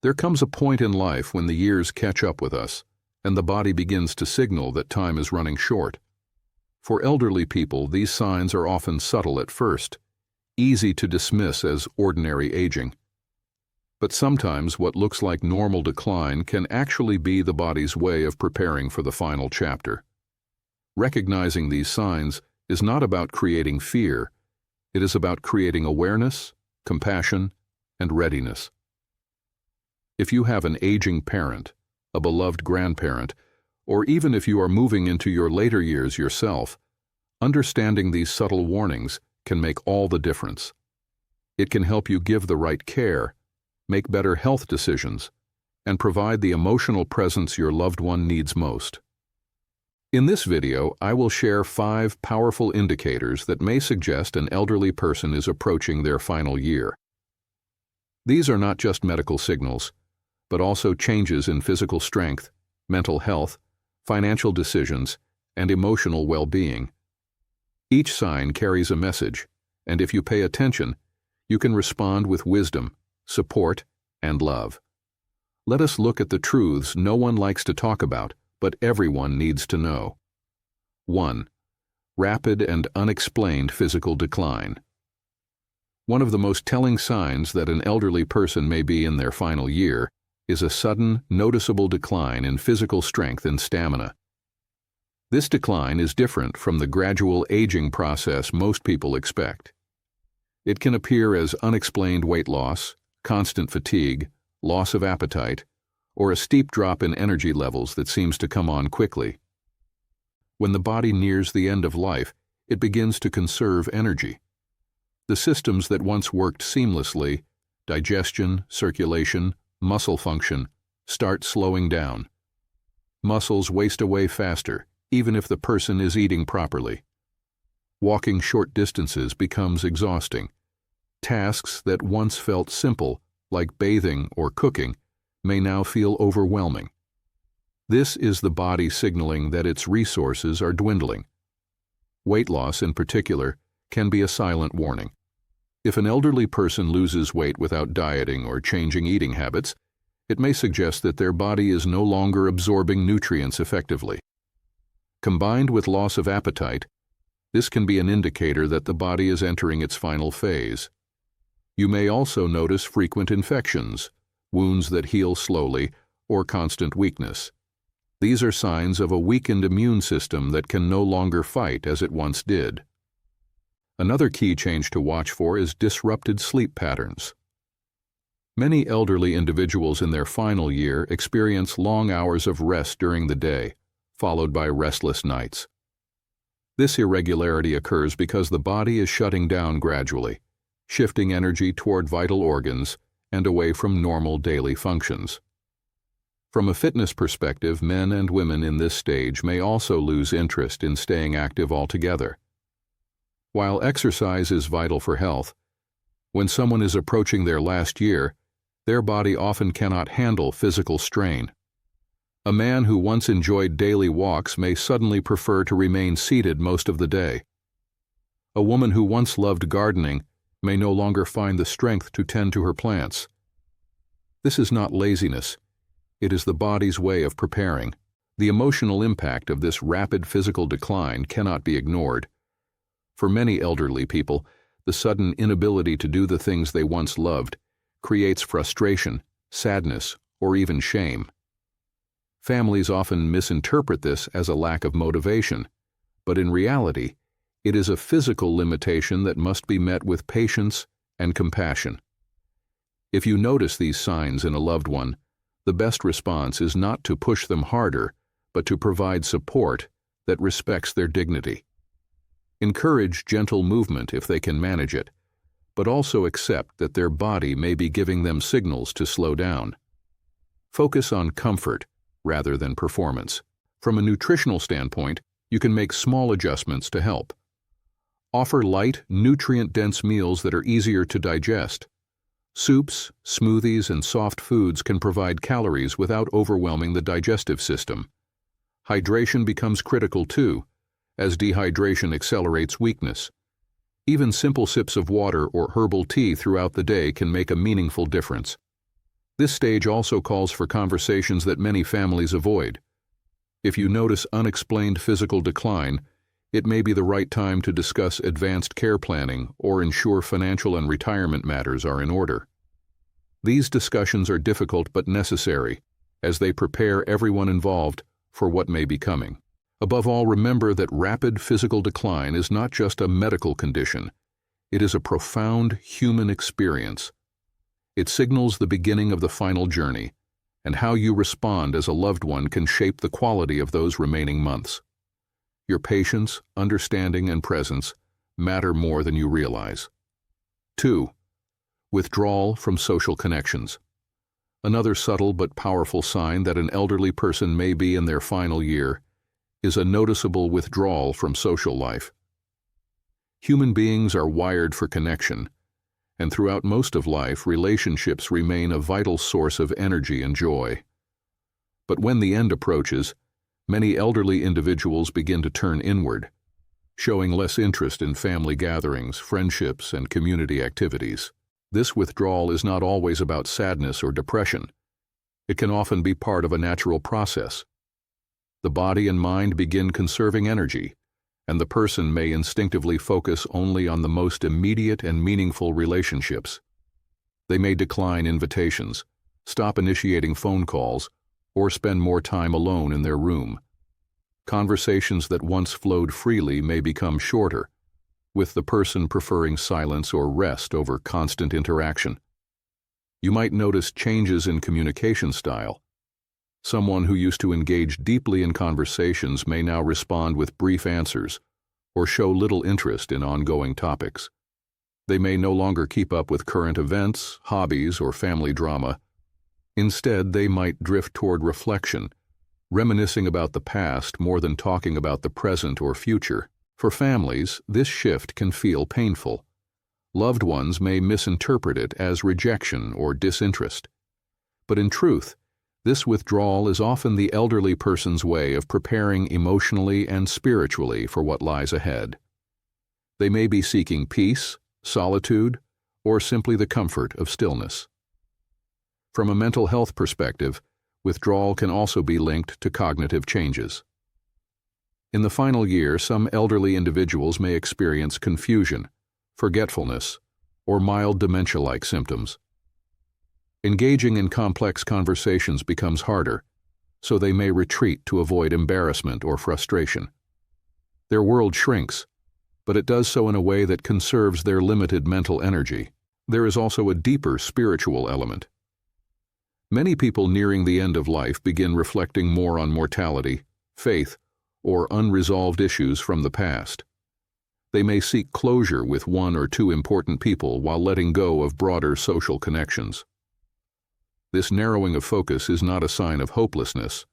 There comes a point in life when the years catch up with us, and the body begins to signal that time is running short. For elderly people, these signs are often subtle at first, easy to dismiss as ordinary aging. But sometimes what looks like normal decline can actually be the body's way of preparing for the final chapter. Recognizing these signs is not about creating fear, it is about creating awareness, compassion, and readiness. If you have an aging parent, a beloved grandparent, or even if you are moving into your later years yourself, understanding these subtle warnings can make all the difference. It can help you give the right care, make better health decisions, and provide the emotional presence your loved one needs most. In this video, I will share 5 powerful indicators that may suggest an elderly person is approaching their final year. These are not just medical signals, but also changes in physical strength, mental health, financial decisions, and emotional well-being. Each sign carries a message, and if you pay attention, you can respond with wisdom, support, and love. Let us look at the truths no one likes to talk about, but everyone needs to know. 1. Rapid and unexplained physical decline. One of the most telling signs that an elderly person may be in their final year is a sudden, noticeable decline in physical strength and stamina. This decline is different from the gradual aging process most people expect. It can appear as unexplained weight loss, constant fatigue, loss of appetite, or a steep drop in energy levels that seems to come on quickly. When the body nears the end of life, it begins to conserve energy. The systems that once worked seamlessly, digestion, circulation, muscle function, start slowing down. Muscles waste away faster, even if the person is eating properly. Walking short distances becomes exhausting. Tasks that once felt simple, like bathing or cooking, may now feel overwhelming. This is the body signaling that its resources are dwindling. Weight loss, in particular, can be a silent warning. If an elderly person loses weight without dieting or changing eating habits, it may suggest that their body is no longer absorbing nutrients effectively. Combined with loss of appetite, this can be an indicator that the body is entering its final phase. You may also notice frequent infections, wounds that heal slowly, or constant weakness. These are signs of a weakened immune system that can no longer fight as it once did. Another key change to watch for is disrupted sleep patterns. Many elderly individuals in their final year experience long hours of rest during the day, followed by restless nights. This irregularity occurs because the body is shutting down gradually, shifting energy toward vital organs and away from normal daily functions. From a fitness perspective, men and women in this stage may also lose interest in staying active altogether. While exercise is vital for health, when someone is approaching their last year, their body often cannot handle physical strain. A man who once enjoyed daily walks may suddenly prefer to remain seated most of the day. A woman who once loved gardening may no longer find the strength to tend to her plants. This is not laziness. It is the body's way of preparing. The emotional impact of this rapid physical decline cannot be ignored. For many elderly people, the sudden inability to do the things they once loved creates frustration, sadness, or even shame. Families often misinterpret this as a lack of motivation, but in reality, it is a physical limitation that must be met with patience and compassion. If you notice these signs in a loved one, the best response is not to push them harder, but to provide support that respects their dignity. Encourage gentle movement if they can manage it, but also accept that their body may be giving them signals to slow down. Focus on comfort rather than performance. From a nutritional standpoint, you can make small adjustments to help. Offer light, nutrient-dense meals that are easier to digest. Soups, smoothies, and soft foods can provide calories without overwhelming the digestive system. Hydration becomes critical too, as dehydration accelerates weakness. Even simple sips of water or herbal tea throughout the day can make a meaningful difference. This stage also calls for conversations that many families avoid. If you notice unexplained physical decline, it may be the right time to discuss advanced care planning or ensure financial and retirement matters are in order. These discussions are difficult but necessary, as they prepare everyone involved for what may be coming. Above all, remember that rapid physical decline is not just a medical condition. It is a profound human experience. It signals the beginning of the final journey, and how you respond as a loved one can shape the quality of those remaining months. Your patience, understanding, and presence matter more than you realize. 2. Withdrawal from social connections. Another subtle but powerful sign that an elderly person may be in their final year is a noticeable withdrawal from social life. Human beings are wired for connection, and throughout most of life, relationships remain a vital source of energy and joy. But when the end approaches, many elderly individuals begin to turn inward, showing less interest in family gatherings, friendships, and community activities. This withdrawal is not always about sadness or depression. It can often be part of a natural process. The body and mind begin conserving energy, and the person may instinctively focus only on the most immediate and meaningful relationships. They may decline invitations, stop initiating phone calls, or spend more time alone in their room. Conversations that once flowed freely may become shorter, with the person preferring silence or rest over constant interaction. You might notice changes in communication style. Someone who used to engage deeply in conversations may now respond with brief answers or show little interest in ongoing topics. They may no longer keep up with current events, hobbies, or family drama. Instead, they might drift toward reflection, reminiscing about the past more than talking about the present or future. For families, this shift can feel painful. Loved ones may misinterpret it as rejection or disinterest. But in truth, this withdrawal is often the elderly person's way of preparing emotionally and spiritually for what lies ahead. They may be seeking peace, solitude, or simply the comfort of stillness. From a mental health perspective, withdrawal can also be linked to cognitive changes. In the final year, some elderly individuals may experience confusion, forgetfulness, or mild dementia-like symptoms. Engaging in complex conversations becomes harder, so they may retreat to avoid embarrassment or frustration. Their world shrinks, but it does so in a way that conserves their limited mental energy. There is also a deeper spiritual element. Many people nearing the end of life begin reflecting more on mortality, faith, or unresolved issues from the past. They may seek closure with one or two important people while letting go of broader social connections. This narrowing of focus is not a sign of hopelessness.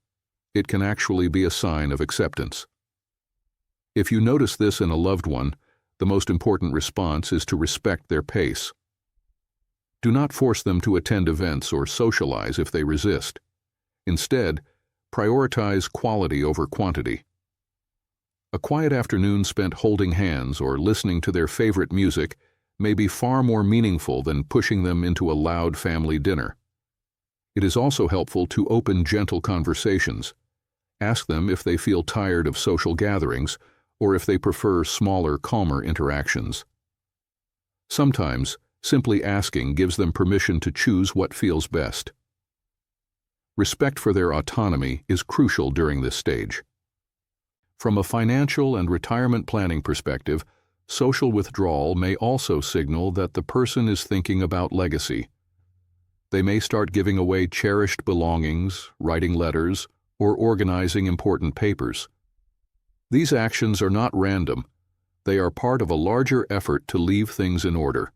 It can actually be a sign of acceptance. If you notice this in a loved one, the most important response is to respect their pace. Do not force them to attend events or socialize if they resist. Instead, prioritize quality over quantity. A quiet afternoon spent holding hands or listening to their favorite music may be far more meaningful than pushing them into a loud family dinner. It is also helpful to open gentle conversations. Ask them if they feel tired of social gatherings or if they prefer smaller, calmer interactions. Sometimes, simply asking gives them permission to choose what feels best. Respect for their autonomy is crucial during this stage. From a financial and retirement planning perspective, social withdrawal may also signal that the person is thinking about legacy. They may start giving away cherished belongings, writing letters, or organizing important papers. These actions are not random. They are part of a larger effort to leave things in order.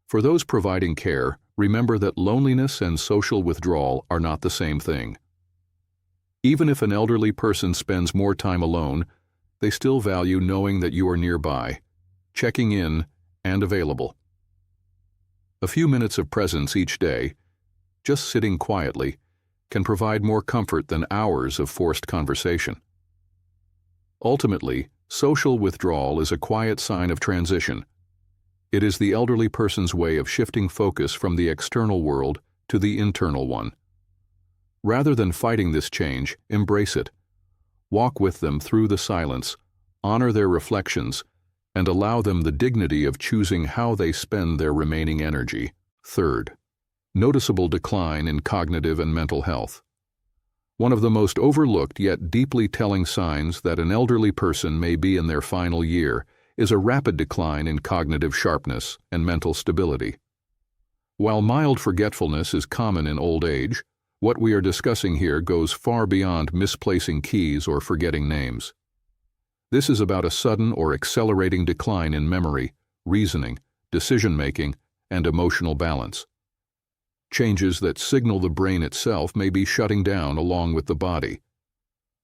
For those providing care, remember that loneliness and social withdrawal are not the same thing. Even if an elderly person spends more time alone, they still value knowing that you are nearby, checking in, and available. A few minutes of presence each day, just sitting quietly, can provide more comfort than hours of forced conversation. Ultimately, social withdrawal is a quiet sign of transition. It is the elderly person's way of shifting focus from the external world to the internal one. Rather than fighting this change, embrace it. Walk with them through the silence, honor their reflections, and allow them the dignity of choosing how they spend their remaining energy. Third, noticeable decline in cognitive and mental health. One of the most overlooked yet deeply telling signs that an elderly person may be in their final year is a rapid decline in cognitive sharpness and mental stability. While mild forgetfulness is common in old age, what we are discussing here goes far beyond misplacing keys or forgetting names. This is about a sudden or accelerating decline in memory, reasoning, decision-making, and emotional balance. Changes that signal the brain itself may be shutting down along with the body.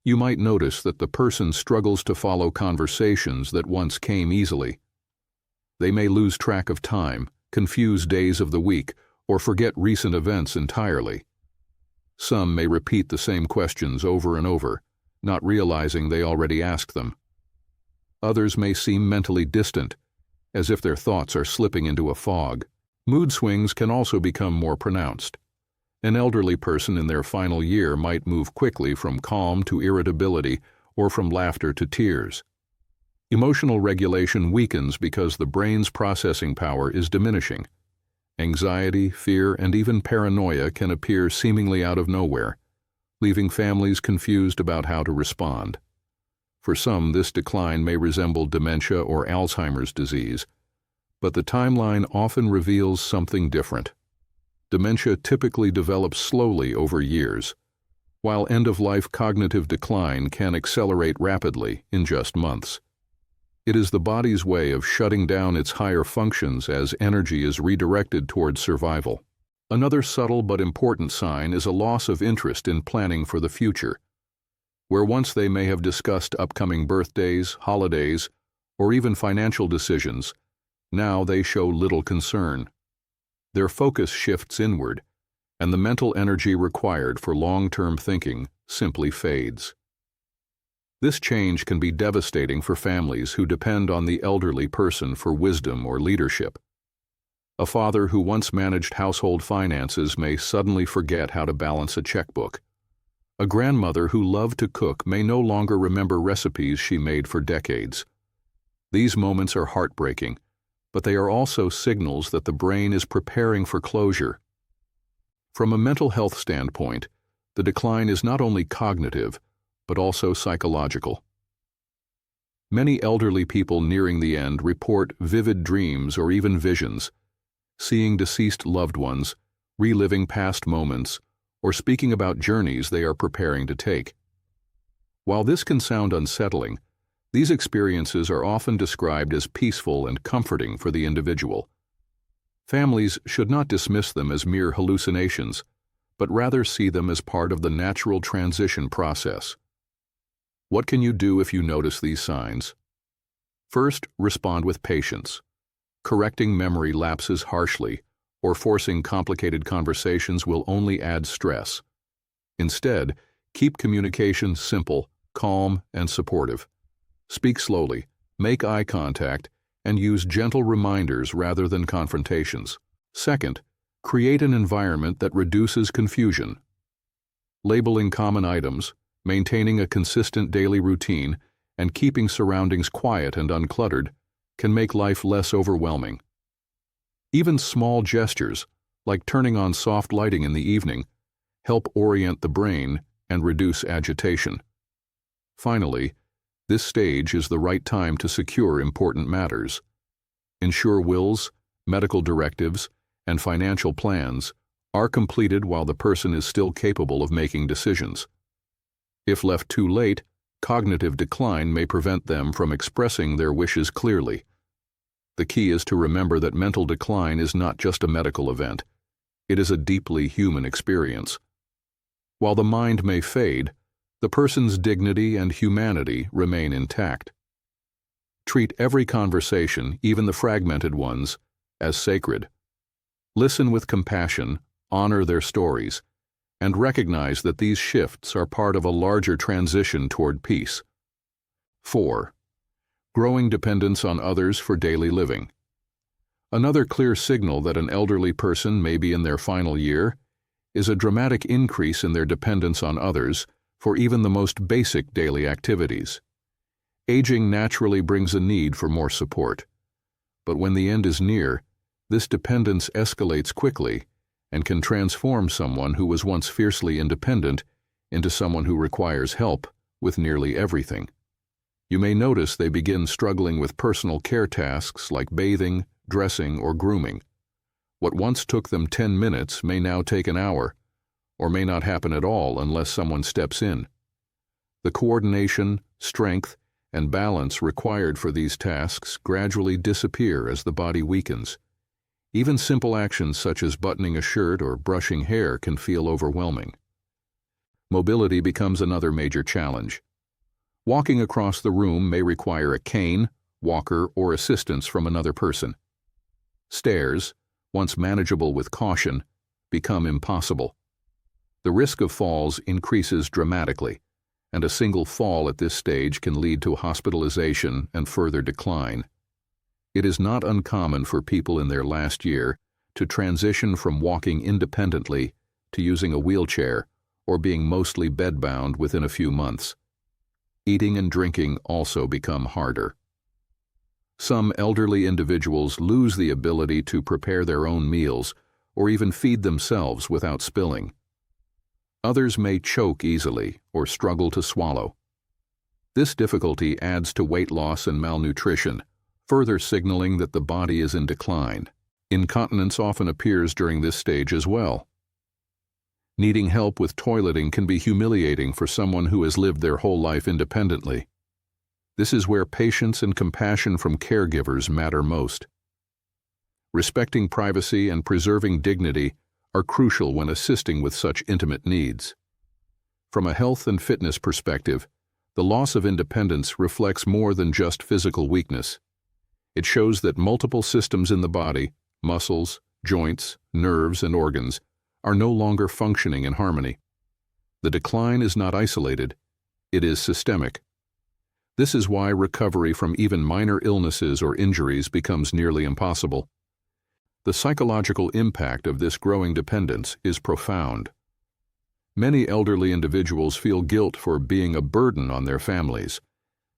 You might notice that the person struggles to follow conversations that once came easily. They may lose track of time, confuse days of the week, or forget recent events entirely. Some may repeat the same questions over and over, not realizing they already asked them. Others may seem mentally distant, as if their thoughts are slipping into a fog. Mood swings can also become more pronounced. An elderly person in their final year might move quickly from calm to irritability or from laughter to tears. Emotional regulation weakens because the brain's processing power is diminishing. Anxiety, fear, and even paranoia can appear seemingly out of nowhere, leaving families confused about how to respond. For some, this decline may resemble dementia or Alzheimer's disease, but the timeline often reveals something different. Dementia typically develops slowly over years, while end-of-life cognitive decline can accelerate rapidly in just months. It is the body's way of shutting down its higher functions as energy is redirected towards survival. Another subtle but important sign is a loss of interest in planning for the future. Where once they may have discussed upcoming birthdays, holidays, or even financial decisions, now they show little concern. Their focus shifts inward, and the mental energy required for long-term thinking simply fades. This change can be devastating for families who depend on the elderly person for wisdom or leadership. A father who once managed household finances may suddenly forget how to balance a checkbook. A grandmother who loved to cook may no longer remember recipes she made for decades. These moments are heartbreaking, but they are also signals that the brain is preparing for closure. From a mental health standpoint, the decline is not only cognitive, but also psychological. Many elderly people nearing the end report vivid dreams or even visions, seeing deceased loved ones, reliving past moments, or speaking about journeys they are preparing to take. While this can sound unsettling, these experiences are often described as peaceful and comforting for the individual. Families should not dismiss them as mere hallucinations, but rather see them as part of the natural transition process. What can you do if you notice these signs? First, respond with patience. Correcting memory lapses harshly or forcing complicated conversations will only add stress. Instead, keep communication simple, calm, and supportive. Speak slowly, make eye contact, and use gentle reminders rather than confrontations. Second, create an environment that reduces confusion. Labeling common items, maintaining a consistent daily routine, and keeping surroundings quiet and uncluttered can make life less overwhelming. Even small gestures, like turning on soft lighting in the evening, help orient the brain and reduce agitation. Finally, this stage is the right time to secure important matters. Ensure wills, medical directives, and financial plans are completed while the person is still capable of making decisions. If left too late, cognitive decline may prevent them from expressing their wishes clearly. The key is to remember that mental decline is not just a medical event. It is a deeply human experience. While the mind may fade, the person's dignity and humanity remain intact. Treat every conversation, even the fragmented ones, as sacred. Listen with compassion, honor their stories, and recognize that these shifts are part of a larger transition toward peace. 4. Growing dependence on others for daily living. Another clear signal that an elderly person may be in their final year is a dramatic increase in their dependence on others for even the most basic daily activities. Aging naturally brings a need for more support, but when the end is near, this dependence escalates quickly and can transform someone who was once fiercely independent into someone who requires help with nearly everything. You may notice they begin struggling with personal care tasks like bathing, dressing, or grooming. What once took them 10 minutes may now take an hour, or may not happen at all unless someone steps in. The coordination, strength, and balance required for these tasks gradually disappear as the body weakens. Even simple actions such as buttoning a shirt or brushing hair can feel overwhelming. Mobility becomes another major challenge. Walking across the room may require a cane, walker, or assistance from another person. Stairs, once manageable with caution, become impossible. The risk of falls increases dramatically, and a single fall at this stage can lead to hospitalization and further decline. It is not uncommon for people in their last year to transition from walking independently to using a wheelchair or being mostly bedbound within a few months. Eating and drinking also become harder. Some elderly individuals lose the ability to prepare their own meals or even feed themselves without spilling. Others may choke easily or struggle to swallow. This difficulty adds to weight loss and malnutrition, further signaling that the body is in decline. Incontinence often appears during this stage as well. Needing help with toileting can be humiliating for someone who has lived their whole life independently. This is where patience and compassion from caregivers matter most. Respecting privacy and preserving dignity are crucial when assisting with such intimate needs. From a health and fitness perspective, the loss of independence reflects more than just physical weakness. It shows that multiple systems in the body, muscles, joints, nerves, and organs, are no longer functioning in harmony. The decline is not isolated, it is systemic. This is why recovery from even minor illnesses or injuries becomes nearly impossible. The psychological impact of this growing dependence is profound. Many elderly individuals feel guilt for being a burden on their families.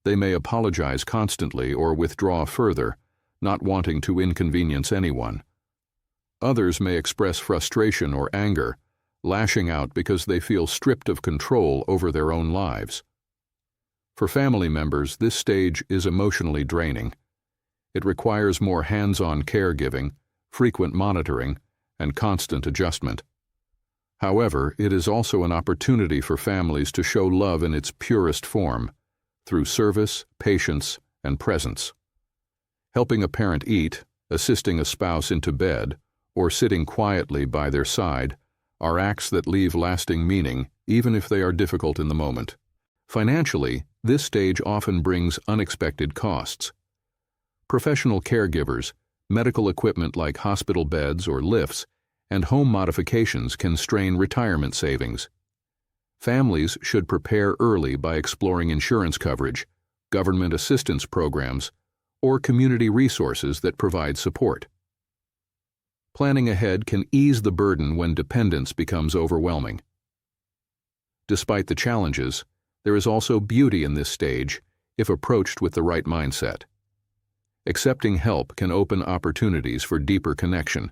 They may apologize constantly or withdraw further, not wanting to inconvenience anyone. Others may express frustration or anger, lashing out because they feel stripped of control over their own lives. For family members, this stage is emotionally draining. It requires more hands-on caregiving, frequent monitoring, and constant adjustment. However, it is also an opportunity for families to show love in its purest form, through service, patience, and presence. Helping a parent eat, assisting a spouse into bed, or sitting quietly by their side are acts that leave lasting meaning, even if they are difficult in the moment. Financially, this stage often brings unexpected costs. Professional caregivers, medical equipment like hospital beds or lifts, and home modifications can strain retirement savings. Families should prepare early by exploring insurance coverage, government assistance programs, or community resources that provide support. Planning ahead can ease the burden when dependence becomes overwhelming. Despite the challenges, there is also beauty in this stage if approached with the right mindset. Accepting help can open opportunities for deeper connection.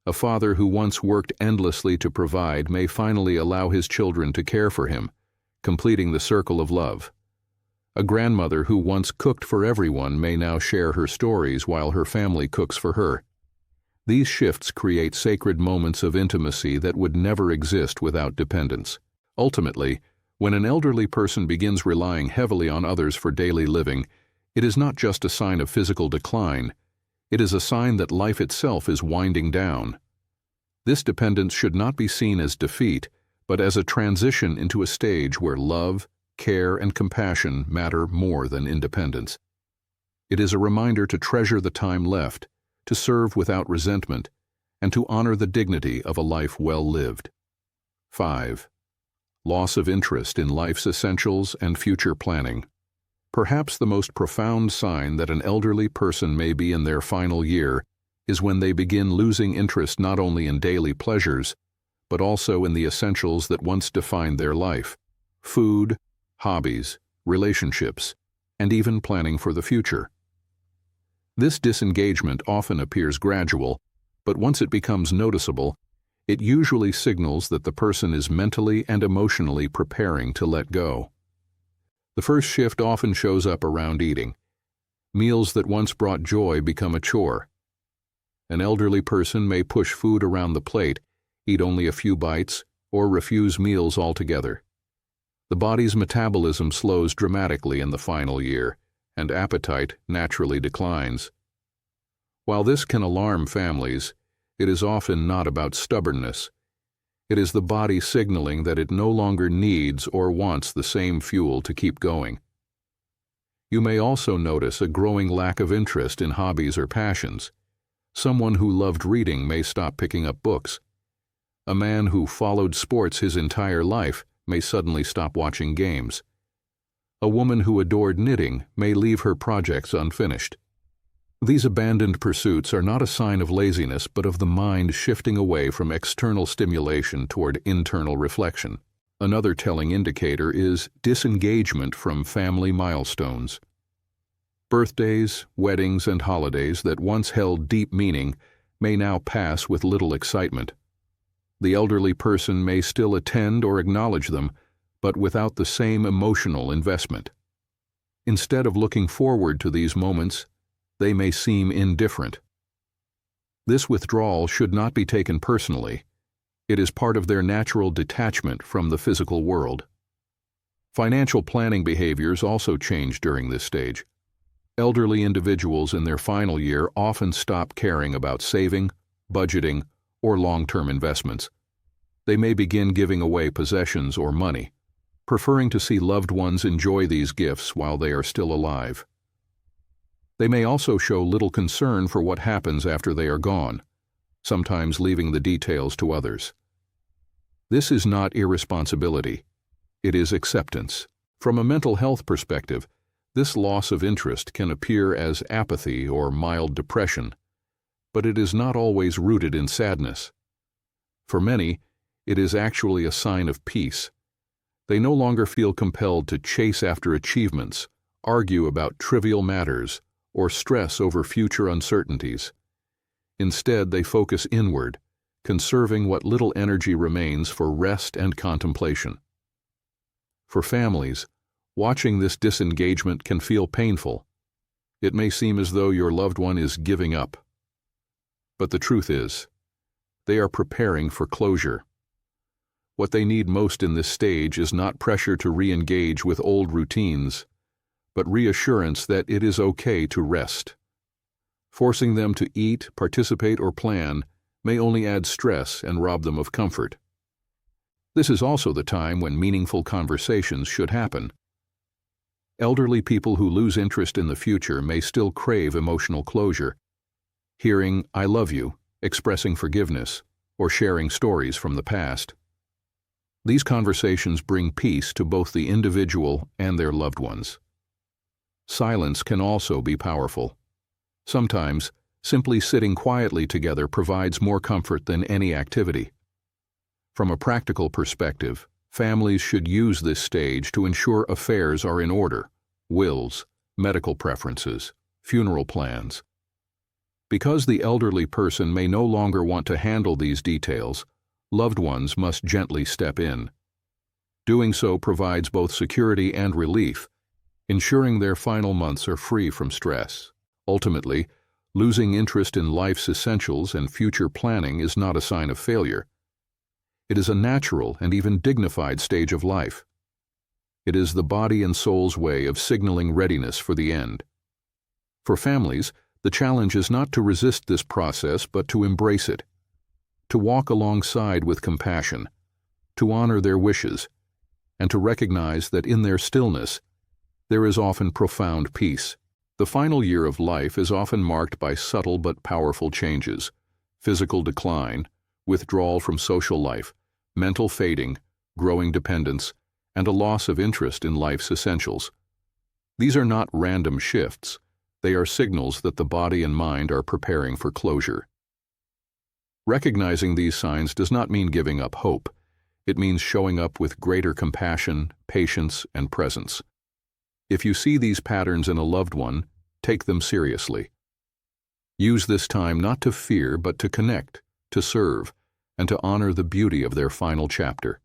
A father who once worked endlessly to provide may finally allow his children to care for him, completing the circle of love. A grandmother who once cooked for everyone may now share her stories while her family cooks for her. These shifts create sacred moments of intimacy that would never exist without dependence. Ultimately, when an elderly person begins relying heavily on others for daily living, it is not just a sign of physical decline, it is a sign that life itself is winding down. This dependence should not be seen as defeat, but as a transition into a stage where love, care, and compassion matter more than independence. It is a reminder to treasure the time left, to serve without resentment, and to honor the dignity of a life well lived. 5. Loss of interest in life's essentials and future planning. Perhaps the most profound sign that an elderly person may be in their final year is when they begin losing interest not only in daily pleasures, but also in the essentials that once defined their life: food, hobbies, relationships, and even planning for the future. This disengagement often appears gradual, but once it becomes noticeable, it usually signals that the person is mentally and emotionally preparing to let go. The first shift often shows up around eating. Meals that once brought joy become a chore. An elderly person may push food around the plate, eat only a few bites, or refuse meals altogether. The body's metabolism slows dramatically in the final year, and appetite naturally declines. While this can alarm families, it is often not about stubbornness. It is the body signaling that it no longer needs or wants the same fuel to keep going. You may also notice a growing lack of interest in hobbies or passions. Someone who loved reading may stop picking up books. A man who followed sports his entire life may suddenly stop watching games. A woman who adored knitting may leave her projects unfinished. These abandoned pursuits are not a sign of laziness, but of the mind shifting away from external stimulation toward internal reflection. Another telling indicator is disengagement from family milestones. Birthdays, weddings, and holidays that once held deep meaning may now pass with little excitement. The elderly person may still attend or acknowledge them, but without the same emotional investment. Instead of looking forward to these moments, they may seem indifferent. This withdrawal should not be taken personally. It is part of their natural detachment from the physical world. Financial planning behaviors also change during this stage. Elderly individuals in their final year often stop caring about saving, budgeting, or long-term investments. They may begin giving away possessions or money, preferring to see loved ones enjoy these gifts while they are still alive. They may also show little concern for what happens after they are gone, sometimes leaving the details to others. This is not irresponsibility. It is acceptance. From a mental health perspective, this loss of interest can appear as apathy or mild depression, but it is not always rooted in sadness. For many, it is actually a sign of peace. They no longer feel compelled to chase after achievements, argue about trivial matters, or stress over future uncertainties. Instead, they focus inward, conserving what little energy remains for rest and contemplation. For families, watching this disengagement can feel painful. It may seem as though your loved one is giving up. But the truth is, they are preparing for closure. What they need most in this stage is not pressure to re-engage with old routines, but reassurance that it is okay to rest. Forcing them to eat, participate, or plan may only add stress and rob them of comfort. This is also the time when meaningful conversations should happen. Elderly people who lose interest in the future may still crave emotional closure. Hearing "I love you," expressing forgiveness, or sharing stories from the past. These conversations bring peace to both the individual and their loved ones. Silence can also be powerful. Sometimes, simply sitting quietly together provides more comfort than any activity. From a practical perspective, families should use this stage to ensure affairs are in order: wills, medical preferences, funeral plans. Because the elderly person may no longer want to handle these details, loved ones must gently step in. Doing so provides both security and relief, ensuring their final months are free from stress. Ultimately, losing interest in life's essentials and future planning is not a sign of failure. It is a natural and even dignified stage of life. It is the body and soul's way of signaling readiness for the end. For families, the challenge is not to resist this process, but to embrace it, to walk alongside with compassion, to honor their wishes, and to recognize that in their stillness, there is often profound peace. The final year of life is often marked by subtle but powerful changes: physical decline, withdrawal from social life, mental fading, growing dependence, and a loss of interest in life's essentials. These are not random shifts. They are signals that the body and mind are preparing for closure. Recognizing these signs does not mean giving up hope. It means showing up with greater compassion, patience, and presence. If you see these patterns in a loved one, take them seriously. Use this time not to fear, but to connect, to serve, and to honor the beauty of their final chapter.